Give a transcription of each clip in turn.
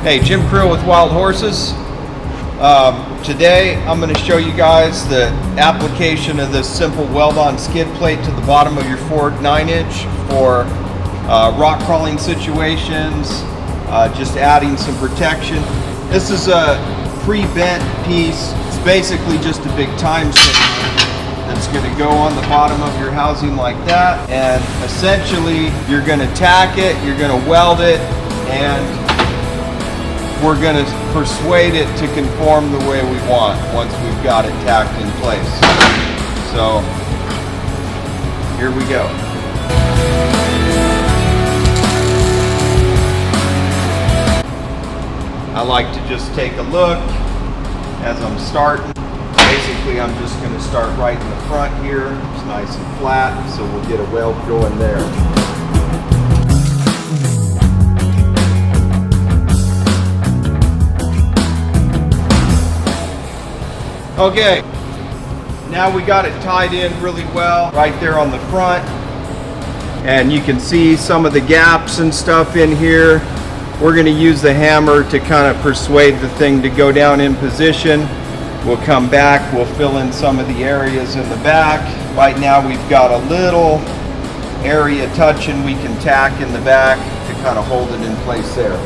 Hey, Jim Creel with Wild Horses. Today I'm going to show you guys the application of this simple weld-on skid plate to the bottom of your Ford 9-inch for rock crawling situations, just adding some protection. This is a pre-bent piece. It's basically just a big time saver that's going to go on the bottom of your housing like that, and essentially you're going to tack it, you're going to weld it, and we're going to persuade it to conform the way we want once we've got it tacked in place. So here we go. I like to just take a look as I'm starting. Basically, I'm just going to start right in the front here. It's nice and flat, so we'll get a weld going there. Okay, now we got it tied in really well right there on the front, and you can see some of the gaps and stuff in here. We're going to use the hammer to kind of persuade the thing to go down in position. We'll come back, we'll fill in some of the areas in the back. Right now we've got a little area touching we can tack in the back to kind of hold it in place there.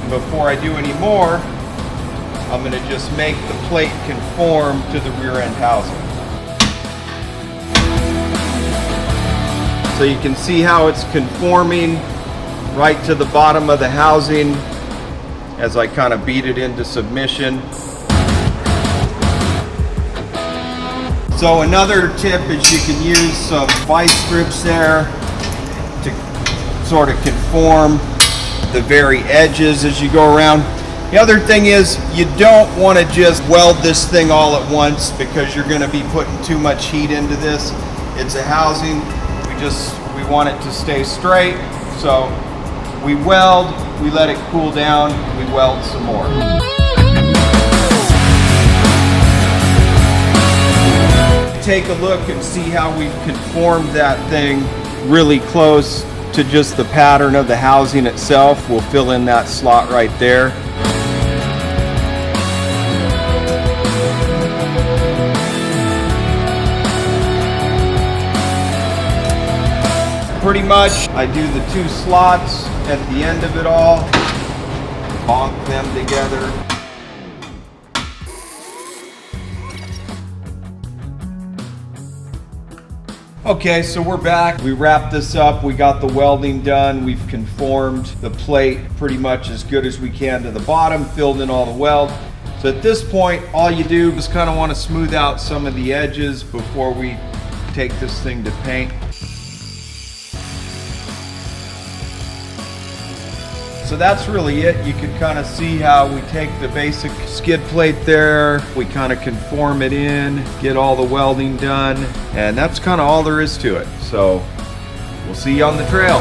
Before I do any more, I'm going to just make the plate conform to the rear end housing. So you can see how it's conforming right to the bottom of the housing as I kind of beat it into submission. So another tip is you can use some vice strips there to sort of conform the very edges as you go around. The other thing is you don't want to just weld this thing all at once because you're going to be putting too much heat into this. It's a housing. We want it to stay straight. So we weld, we let it cool down, we weld some more. Take a look and see how we've conformed that thing really close to just the pattern of the housing itself. We'll fill in that slot right there. Pretty much I do the two slots at the end of it all, bonk them together. Okay, so we're back. We wrapped this up. We got the welding done. We've conformed the plate pretty much as good as we can to the bottom, filled in all the weld. So at this point, all you do is kind of want to smooth out some of the edges before we take this thing to paint. So that's really it. You can kind of see how we take the basic skid plate there, we kind of conform it in, get all the welding done, and that's kind of all there is to it. So we'll see you on the trail.